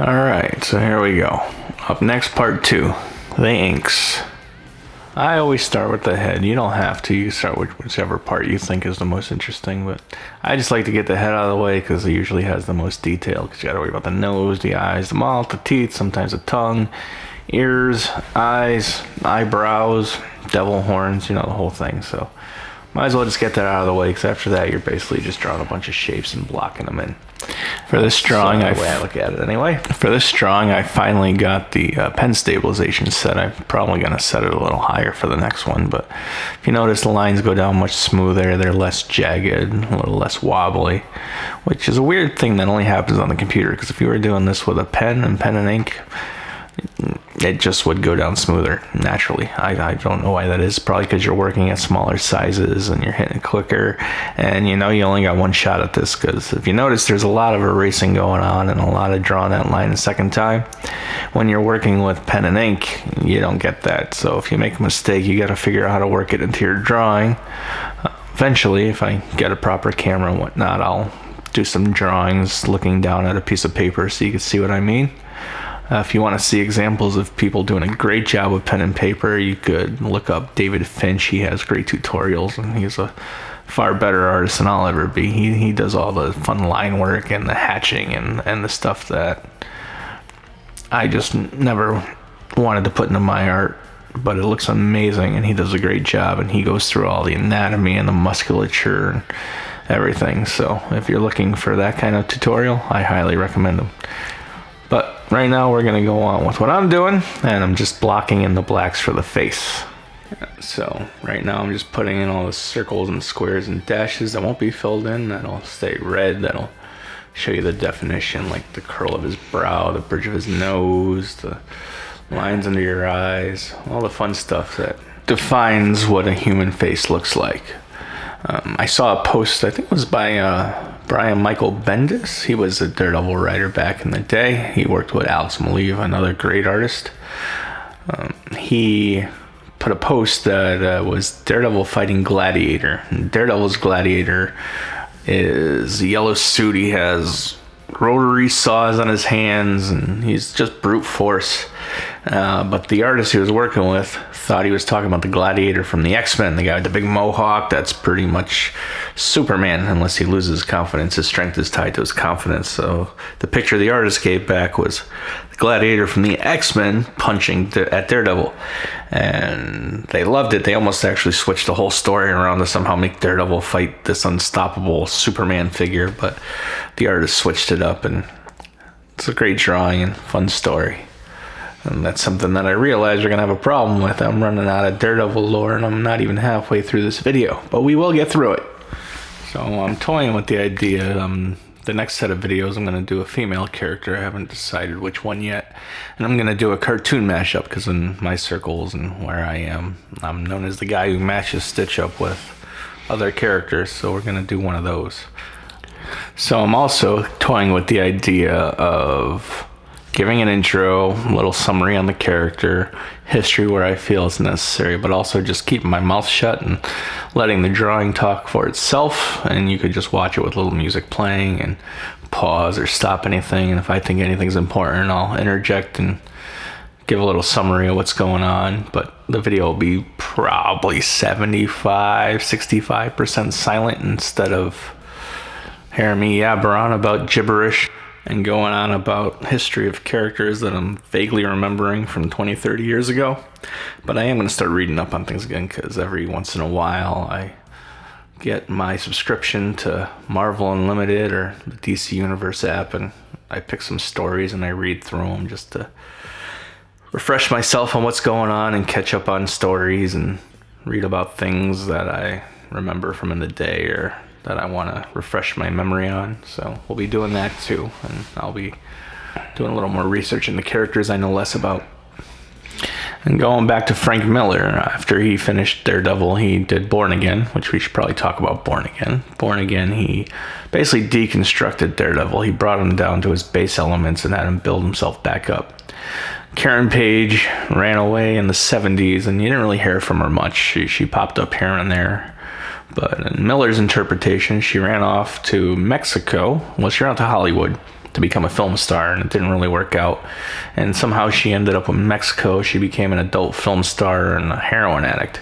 Alright, so here we go. Up next, part 2. The inks. I always start with the head. You don't have to. You can start with whichever part you think is the most interesting, but I just like to get the head out of the way because it usually has the most detail, because you gotta worry about the nose, the eyes, the mouth, the teeth, sometimes the tongue, ears, eyes, eyebrows, devil horns, the whole thing. So might as well just get that out of the way, because after that you're basically just drawing a bunch of shapes and blocking them in. For this drawing, the way I look at it anyway. For this drawing, I finally got the pen stabilization set. I'm probably going to set it a little higher for the next one, but if you notice, the lines go down much smoother. They're less jagged, a little less wobbly, which is a weird thing that only happens on the computer, because if you were doing this with a pen and ink, it just would go down smoother naturally. I don't know why that is. Probably because you're working at smaller sizes and you're hitting it quicker, and you only got one shot at this, because if you notice, there's a lot of erasing going on and a lot of drawing that line a second time. When you're working with pen and ink, you don't get that. So if you make a mistake, you got to figure out how to work it into your drawing. Eventually, if I get a proper camera and whatnot, I'll do some drawings looking down at a piece of paper so you can see what I mean. If you want to see examples of people doing a great job with pen and paper, you could look up David Finch. He has great tutorials, and he's a far better artist than I'll ever be. He does all the fun line work and the hatching and the stuff that I just never wanted to put into my art, but it looks amazing, and he does a great job, and he goes through all the anatomy and the musculature and everything. So if you're looking for that kind of tutorial, I highly recommend him. But right now we're going to go on with what I'm doing, and I'm just blocking in the blacks for the face. So right now I'm just putting in all the circles and squares and dashes that won't be filled in. That'll stay red. That'll show you the definition, like the curl of his brow, the bridge of his nose, the lines under your eyes, all the fun stuff that defines what a human face looks like. I saw a post, I think it was by Brian Michael Bendis. He was a Daredevil writer back in the day. He worked with Alex Maleev, another great artist. He put a post that was Daredevil fighting Gladiator. And Daredevil's Gladiator is a yellow suit. He has rotary saws on his hands, and he's just brute force. But the artist he was working with thought he was talking about the Gladiator from the X-Men, the guy with the big mohawk. That's pretty much Superman, unless he loses confidence. His strength is tied to his confidence. So the picture the artist gave back was the Gladiator from the X-Men punching at Daredevil, and they loved it. They almost actually switched the whole story around to somehow make Daredevil fight this unstoppable Superman figure, but the artist switched it up, and it's a great drawing and fun story. And that's something that I realized we're going to have a problem with. I'm running out of Daredevil lore, and I'm not even halfway through this video. But we will get through it. So I'm toying with the idea. The next set of videos, I'm going to do a female character. I haven't decided which one yet. And I'm going to do a cartoon mashup, because in my circles and where I am, I'm known as the guy who matches Stitch up with other characters. So we're going to do one of those. So I'm also toying with the idea of giving an intro, a little summary on the character, history where I feel it's necessary, but also just keeping my mouth shut and letting the drawing talk for itself. And you could just watch it with a little music playing and pause or stop anything. And if I think anything's important, I'll interject and give a little summary of what's going on. But the video will be probably 65% silent, instead of hearing me yabber on about gibberish and going on about history of characters that I'm vaguely remembering from 20, 30 years ago. But I am going to start reading up on things again, because every once in a while I get my subscription to Marvel Unlimited or the DC Universe app, and I pick some stories and I read through them just to refresh myself on what's going on and catch up on stories and read about things that I remember from in the day or that I want to refresh my memory on. So we'll be doing that too, and I'll be doing a little more research into characters I know less about. And going back to Frank Miller, after he finished Daredevil, he did Born Again, which we should probably talk about Born Again. Born Again, he basically deconstructed Daredevil. He brought him down to his base elements and had him build himself back up. Karen Page ran away in the 70s, and you didn't really hear from her much. She popped up here and there. But in Miller's interpretation, she ran off to Mexico. Well, she ran out to Hollywood to become a film star, and it didn't really work out. And somehow she ended up in Mexico. She became an adult film star and a heroin addict.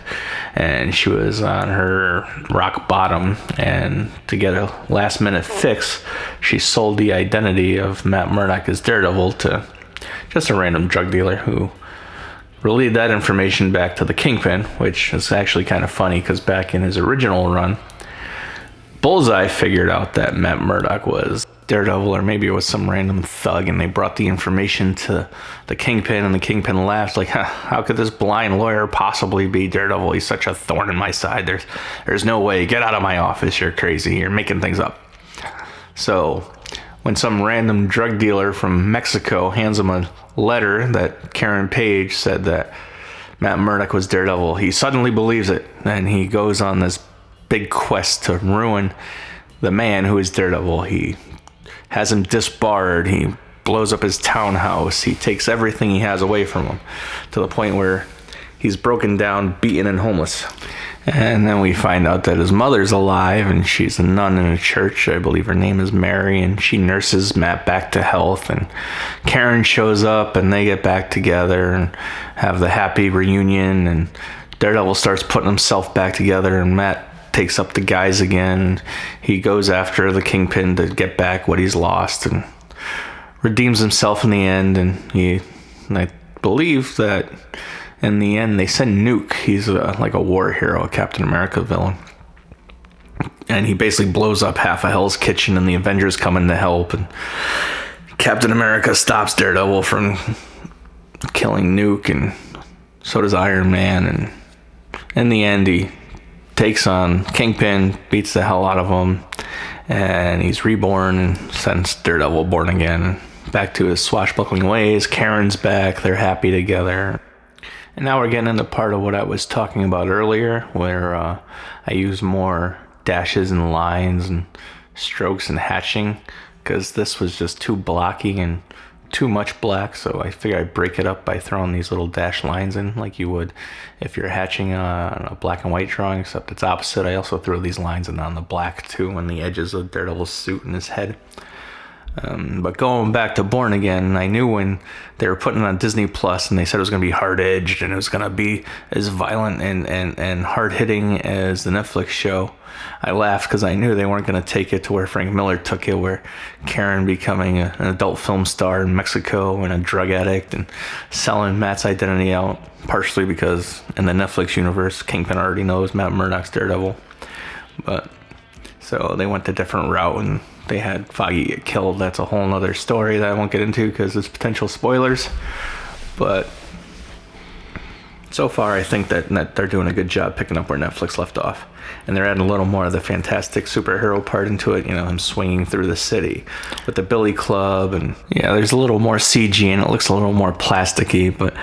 And she was on her rock bottom, and to get a last minute fix, she sold the identity of Matt Murdock as Daredevil to just a random drug dealer who relayed that information back to the Kingpin, which is actually kind of funny because back in his original run, Bullseye figured out that Matt Murdock was Daredevil, or maybe it was some random thug, and they brought the information to the Kingpin, and the Kingpin laughed like, how could this blind lawyer possibly be Daredevil? He's such a thorn in my side. There's no way. Get out of my office. You're crazy. You're making things up. So when some random drug dealer from Mexico hands him a letter that Karen Page said that Matt Murdock was Daredevil, he suddenly believes it, and he goes on this big quest to ruin the man who is Daredevil. He has him disbarred. He blows up his townhouse. He takes everything he has away from him to the point where he's broken down, beaten, and homeless. And then we find out that his mother's alive, and she's a nun in a church. I believe her name is Mary, and she nurses Matt back to health. And Karen shows up, and they get back together and have the happy reunion. And Daredevil starts putting himself back together, and Matt takes up the guys again. He goes after the Kingpin to get back what he's lost and redeems himself in the end. And I believe that in the end they send Nuke. He's like a war hero, a Captain America villain, and he basically blows up half of Hell's Kitchen, and the Avengers come in to help, and Captain America stops Daredevil from killing Nuke, and so does Iron Man. And in the end he takes on Kingpin, beats the hell out of him, and he's reborn and sends Daredevil born again, back to his swashbuckling ways. Karen's back, they're happy together. And now we're getting into part of what I was talking about earlier, where I use more dashes and lines and strokes and hatching, because this was just too blocky and too much black, so I figure I'd break it up by throwing these little dash lines in like you would if you're hatching on a black and white drawing, except it's opposite. I also throw these lines in on the black too, on the edges of Daredevil's suit and his head. But going back to Born Again, I knew when they were putting it on Disney Plus and they said it was going to be hard-edged and it was going to be as violent and hard-hitting as the Netflix show, I laughed because I knew they weren't going to take it to where Frank Miller took it, where Karen becoming an adult film star in Mexico and a drug addict and selling Matt's identity out, partially because in the Netflix universe, Kingpin already knows Matt Murdock's Daredevil. But so they went a different route and they had Foggy get killed. That's a whole nother story that I won't get into because it's potential spoilers. But so far, I think that they're doing a good job picking up where Netflix left off. And they're adding a little more of the fantastic superhero part into it, you know, him swinging through the city with the Billy Club. And yeah, there's a little more CG and it looks a little more plasticky, but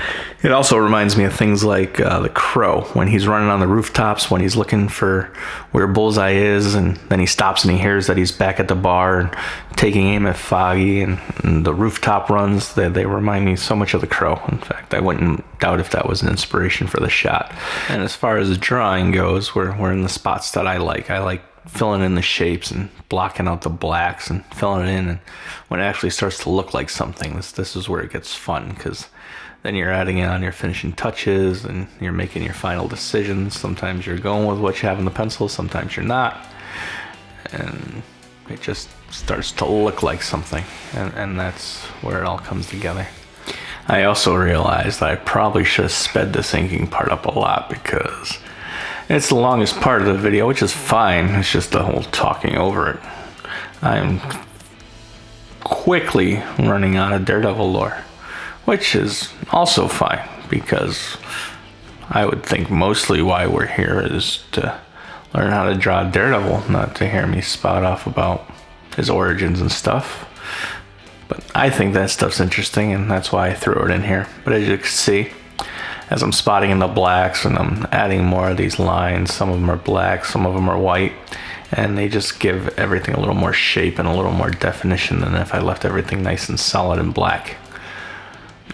it also reminds me of things like The Crow, when he's running on the rooftops, when he's looking for where Bullseye is, and then he stops and he hears that he's back at the bar and taking aim at Foggy, and the rooftop runs, they remind me so much of The Crow. In fact, I wouldn't doubt if that was an inspiration for the shot. And as far as the drawing goes, we're in the spots that I like. I like filling in the shapes and blocking out the blacks and filling it in, and when it actually starts to look like something, this is where it gets fun, because then you're adding on your finishing touches and you're making your final decisions. Sometimes you're going with what you have in the pencil, sometimes you're not, and it just starts to look like something, and that's where it all comes together. I also realized that I probably should have sped this inking part up a lot, because it's the longest part of the video, which is fine. It's just the whole talking over it. I'm quickly running out of Daredevil lore, which is also fine, because I would think mostly why we're here is to learn how to draw Daredevil, not to hear me spout off about his origins and stuff. But I think that stuff's interesting, and that's why I threw it in here. But as you can see, as I'm spotting in the blacks and I'm adding more of these lines, some of them are black, some of them are white, and they just give everything a little more shape and a little more definition than if I left everything nice and solid and black.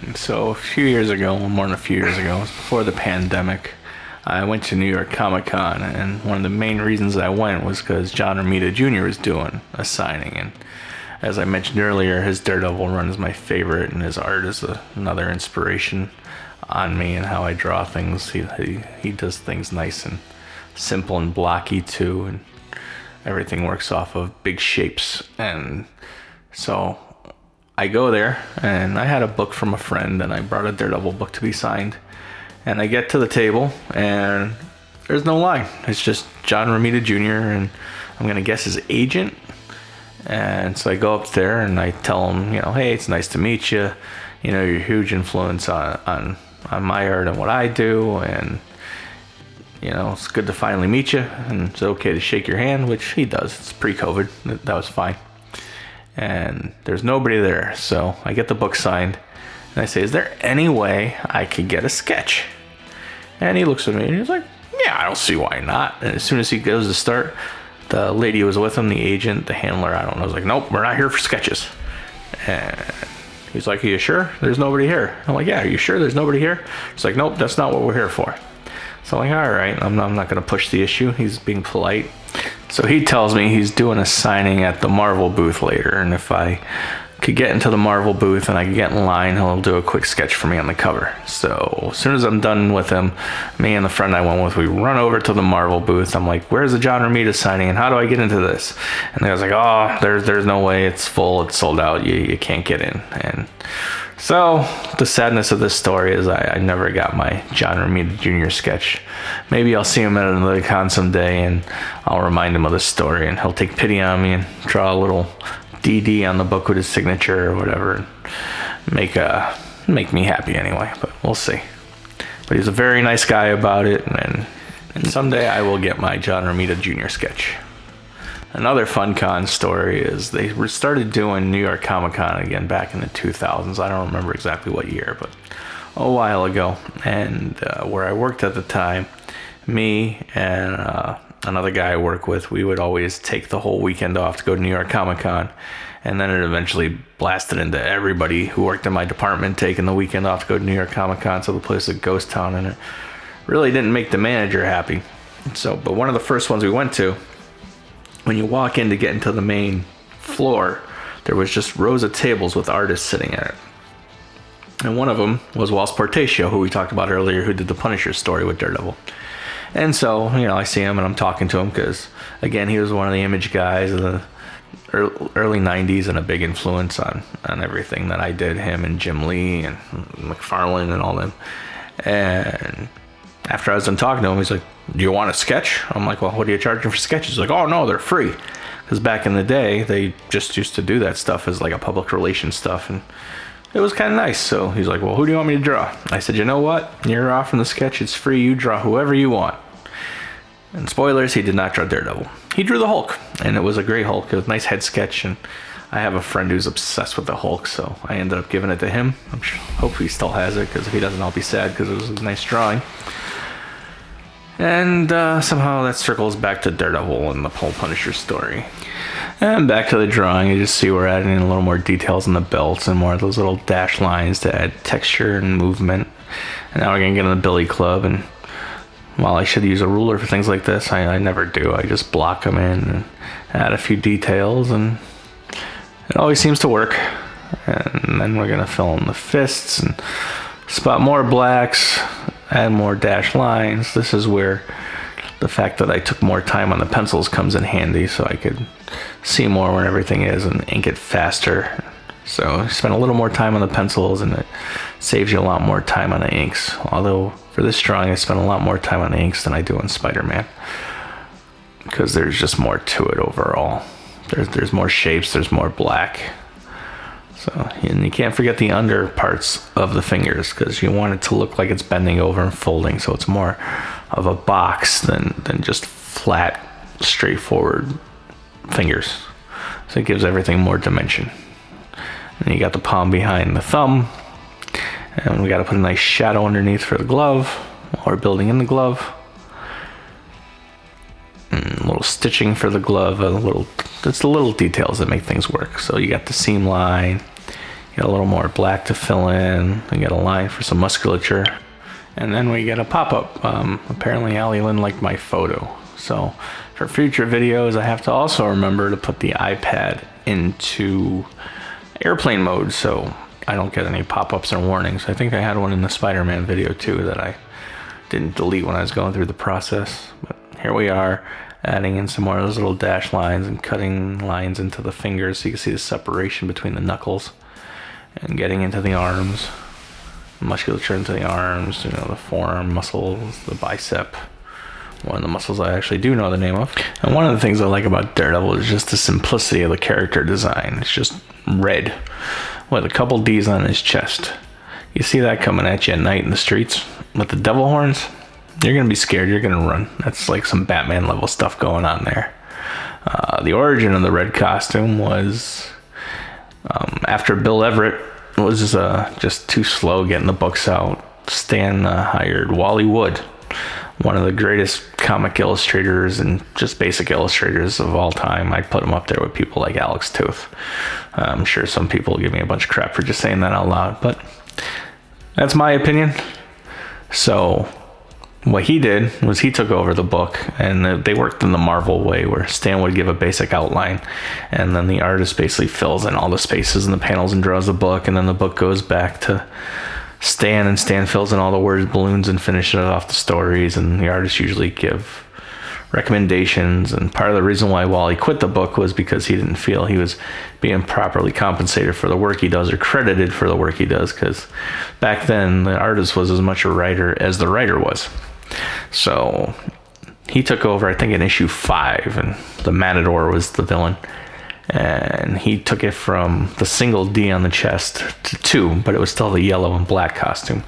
And so a few years ago, more than a few years ago, before the pandemic, I went to New York Comic Con, and one of the main reasons I went was because John Romita Jr. was doing a signing, and as I mentioned earlier, his Daredevil run is my favorite, and his art is another inspiration on me and how I draw things. He does things nice and simple and blocky too, and everything works off of big shapes. And so I go there, and I had a book from a friend, and I brought a Daredevil book to be signed. And I get to the table, and there's no line. It's just John Romita Jr., and I'm gonna guess his agent. And so I go up there and I tell him, hey, it's nice to meet you. You're a huge influence on my art and what I do, and it's good to finally meet you, and it's okay to shake your hand, which he does. It's pre-COVID. That was fine. And there's nobody there, so I get the book signed, and I say, is there any way I could get a sketch? And he looks at me and he's like, yeah, I don't see why not. And as soon as he goes to start, the lady who was with him, the agent, the handler, I don't know, was like, nope, we're not here for sketches. And he's like, are you sure there's nobody here? I'm like, yeah, are you sure there's nobody here? He's like, nope, that's not what we're here for. So I'm like, all right, I'm not going to push the issue. He's being polite. So he tells me he's doing a signing at the Marvel booth later, and if I could get into the Marvel booth and I could get in line, he'll do a quick sketch for me on the cover. So as soon as I'm done with him, me and the friend I went with, we run over to the Marvel booth. I'm like, where's the John Romita signing, and how do I get into this? And they was like, oh, there's no way, it's full, it's sold out, you can't get in. And so the sadness of this story is I never got my John Romita Jr. sketch. Maybe I'll see him at another con someday, and I'll remind him of this story, and he'll take pity on me and draw a little DD on the book with his signature or whatever, and make me happy anyway, but we'll see. But he's a very nice guy about it, and someday I will get my John Romita Jr. sketch. Another fun con story is they started doing New York Comic Con again back in the 2000s. I don't remember exactly what year, but a while ago. And where I worked at the time, me and another guy I work with, we would always take the whole weekend off to go to New York Comic Con. And then it eventually blasted into everybody who worked in my department taking the weekend off to go to New York Comic Con. So the place was a ghost town, and it really didn't make the manager happy. But one of the first ones we went to, when you walk in to get into the main floor, there was just rows of tables with artists sitting at it. And one of them was Walt Portacio, who we talked about earlier, who did the Punisher story with Daredevil. And so, I see him and I'm talking to him because, again, he was one of the Image guys of the early 90s and a big influence on everything that I did, him and Jim Lee and McFarlane and all them. And after I was done talking to him, he's like, do you want a sketch? I'm like, well, what are you charging for sketches? He's like, oh, no, they're free. Because back in the day, they just used to do that stuff as like a public relations stuff. And it was kind of nice. So he's like, well, who do you want me to draw? I said, you know what? You're off from the sketch. It's free. You draw whoever you want. And spoilers, he did not draw Daredevil. He drew the Hulk. And it was a great Hulk. It was a nice head sketch. And I have a friend who's obsessed with the Hulk. So I ended up giving it to him. I'm sure, hopefully he still has it. Because if he doesn't, I'll be sad because it was a nice drawing. And somehow that circles back to Daredevil and the whole Punisher story. And back to the drawing, you just see we're adding in a little more details in the belts and more of those little dash lines to add texture and movement. And now we're going to get in the Billy Club. And while I should use a ruler for things like this, I never do. I just block them in and add a few details, and it always seems to work. And then we're going to fill in the fists and spot more blacks, add more dash lines. This is where the fact that I took more time on the pencils comes in handy, so I could see more where everything is and ink it faster. So I spent a little more time on the pencils, and it saves you a lot more time on the inks. Although for this drawing, I spent a lot more time on the inks than I do on Spider-Man, because there's just more to it overall. There's more shapes, there's more black. So, and you can't forget the under parts of the fingers, because you want it to look like it's bending over and folding, so it's more of a box than just flat, straightforward fingers. So it gives everything more dimension. And you got the palm behind the thumb, and we got to put a nice shadow underneath for the glove, or building in the glove. And a little stitching for the glove, it's the little details that make things work. So you got the seam line, you got a little more black to fill in, you got a line for some musculature, and then we get a pop-up. Apparently Ali Lynn liked my photo, so for future videos I have to also remember to put the iPad into airplane mode so I don't get any pop-ups or warnings. I think I had one in the Spider-Man video too that I didn't delete when I was going through the process. But here we are, adding in some more of those little dash lines and cutting lines into the fingers so you can see the separation between the knuckles, and getting into the arms, musculature into the arms, you know, the forearm muscles, the bicep, one of the muscles I actually do know the name of. And one of the things I like about Daredevil is just the simplicity of the character design. It's just red with a couple D's on his chest. You see that coming at you at night in the streets with the devil horns, you're gonna be scared, you're gonna run. That's like some Batman level stuff going on there. The origin of the red costume was after Bill Everett was just too slow getting the books out. Stan hired Wally Wood, one of the greatest comic illustrators and just basic illustrators of all time. I'd put him up there with people like Alex Toth. I'm sure some people will give me a bunch of crap for just saying that out loud, but that's my opinion. So what he did was he took over the book, and they worked in the Marvel way where Stan would give a basic outline, and then the artist basically fills in all the spaces and the panels and draws the book, and then the book goes back to Stan, and Stan fills in all the words, balloons, and finishes off the stories, and the artists usually give recommendations. And part of the reason why Wally quit the book was because he didn't feel he was being properly compensated for the work he does or credited for the work he does, because back then the artist was as much a writer as the writer was. So he took over, I think, in issue 5, and the Matador was the villain. And he took it from the single D on the chest to 2, but it was still the yellow and black costume.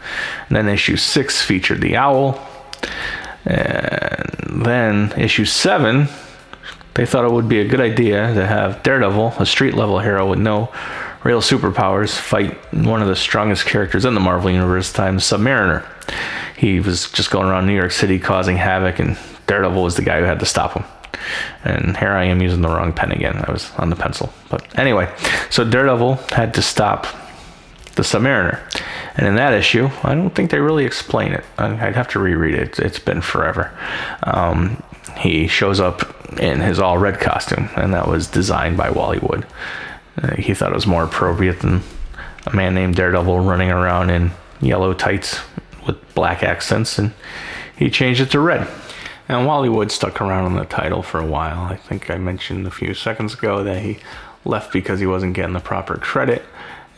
And then issue 6 featured the owl. And then issue 7, they thought it would be a good idea to have Daredevil, a street level hero with no real superpowers, fight one of the strongest characters in the Marvel Universe at the time, Submariner. He was just going around New York City causing havoc, and Daredevil was the guy who had to stop him. And here I am using the wrong pen again. I was on the pencil. But anyway, so Daredevil had to stop the Submariner. And in that issue, I don't think they really explain it. I'd have to reread it. It's been forever. He shows up in his all red costume, and that was designed by Wally Wood. He thought it was more appropriate than a man named Daredevil running around in yellow tights with black accents, and he changed it to red. And Wally Wood stuck around on the title for a while. I think I mentioned a few seconds ago that he left because he wasn't getting the proper credit,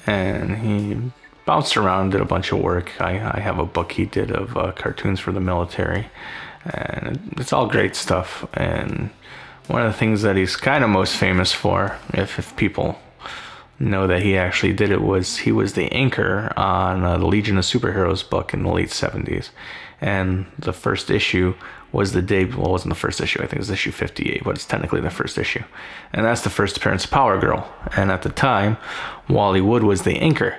and he bounced around, did a bunch of work. I have a book he did of cartoons for the military, and it's all great stuff. And one of the things that he's kind of most famous for, if people know that he actually did it, was he was the inker on the Legion of Superheroes book in the late 70s. And the first issue was the debut. Well, it wasn't the first issue. I think it was issue 58, but it's technically the first issue. And that's the first appearance of Power Girl. And at the time, Wally Wood was the inker.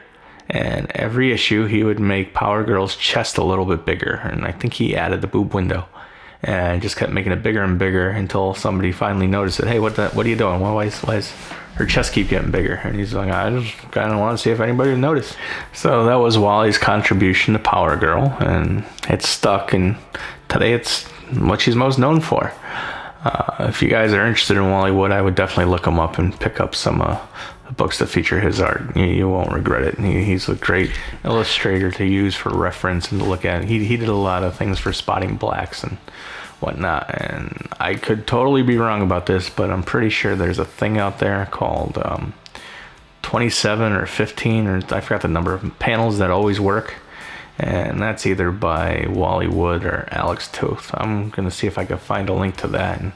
And every issue, he would make Power Girl's chest a little bit bigger. And I think he added the boob window. And just kept making it bigger and bigger until somebody finally noticed it. Hey, what are you doing? Why is her chest keep getting bigger? And he's like, I just kind of want to see if anybody would notice. So that was Wally's contribution to Power Girl, and it stuck, and today it's what she's most known for. If you guys are interested in Wally Wood, I would definitely look him up and pick up some books that feature his art. You won't regret it. He's a great illustrator to use for reference and to look at. He did a lot of things for Spotting Blacks and whatnot, and I could totally be wrong about this, but I'm pretty sure there's a thing out there called 27 or 15, or I forgot the number of panels that always work, and that's either by Wally Wood or Alex Toth. I'm gonna see if I can find a link to that, and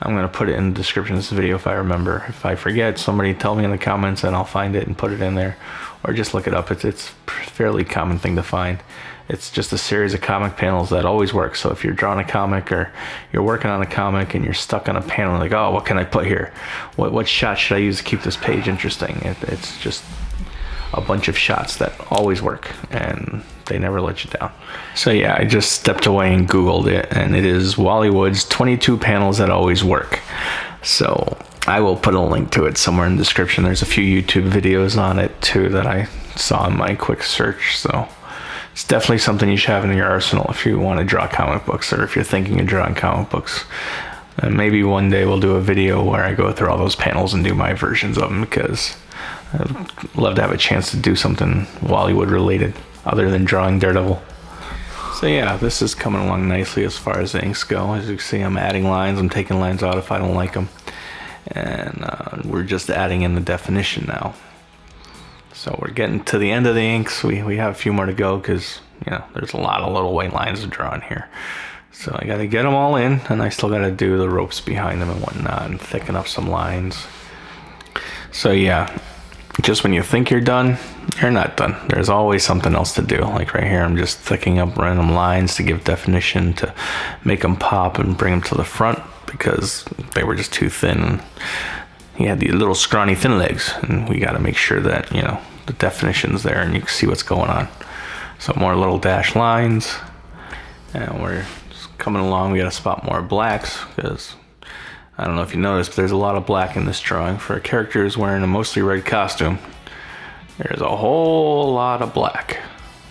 I'm gonna put it in the description of this video if I remember. If I forget, somebody tell me in the comments and I'll find it and put it in there, or just look it up. It's a fairly common thing to find. It's just a series of comic panels that always work. So if you're drawing a comic or you're working on a comic and you're stuck on a panel, like, oh, what can I put here? What shot should I use to keep this page interesting? It's just a bunch of shots that always work, and they never let you down. So yeah, I just stepped away and Googled it, and it is Wally Wood's 22 panels that always work. So I will put a link to it somewhere in the description. There's a few YouTube videos on it too that I saw in my quick search. So it's definitely something you should have in your arsenal if you want to draw comic books, or if you're thinking of drawing comic books. And maybe one day we'll do a video where I go through all those panels and do my versions of them, because I'd love to have a chance to do something Bollywood related other than drawing Daredevil. So yeah, this is coming along nicely as far as the inks go. As you can see, I'm adding lines. I'm taking lines out if I don't like them. And we're just adding in the definition now. So we're getting to the end of the inks. We have a few more to go because, you know, there's a lot of little white lines to draw in here. So I got to get them all in, and I still got to do the ropes behind them and whatnot and thicken up some lines. So yeah, just when you think you're done, you're not done. There's always something else to do. Like right here, I'm just thickening up random lines to give definition, to make them pop and bring them to the front, because they were just too thin. He had these little scrawny thin legs, and we got to make sure that, you know, the definition's there and you can see what's going on. So more little dash lines, and we're coming along. We got to spot more blacks, because I don't know if you noticed, but there's a lot of black in this drawing. For a character who's wearing a mostly red costume, there's a whole lot of black,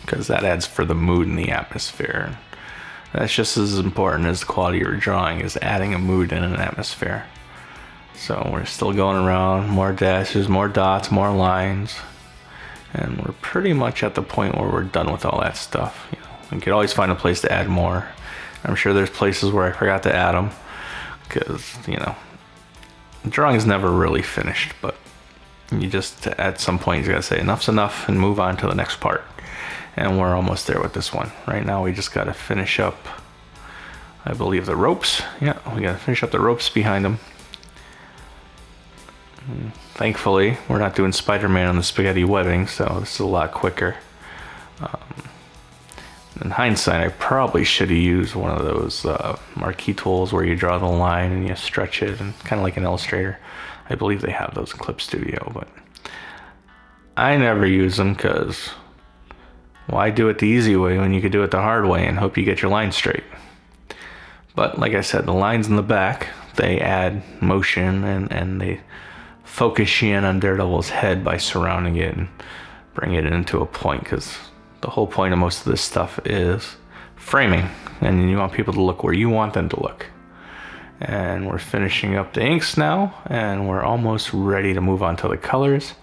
because that adds for the mood and the atmosphere. That's just as important as the quality of your drawing, is adding a mood and an atmosphere. So we're still going around, more dashes, more dots, more lines, and we're pretty much at the point where we're done with all that stuff. You know, you could always find a place to add more. I'm sure there's places where I forgot to add them, because, you know, the drawing is never really finished, but you just, at some point, you gotta say enough's enough and move on to the next part. And we're almost there with this one. Right now we just gotta finish up, I believe, the ropes. Yeah, we gotta finish up the ropes behind them. Thankfully, we're not doing Spider-Man on the spaghetti webbing, so this is a lot quicker. In hindsight, I probably should have used one of those marquee tools where you draw the line and you stretch it, and kind of like an Illustrator. I believe they have those in Clip Studio, but I never use them, because why do it the easy way when you could do it the hard way and hope you get your line straight? But like I said, the lines in the back, they add motion, and they focus you in on Daredevil's head by surrounding it and bring it into a point, because the whole point of most of this stuff is framing, and you want people to look where you want them to look. And we're finishing up the inks now, and we're almost ready to move on to the colors.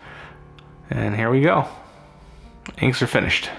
And here we go. Inks are finished.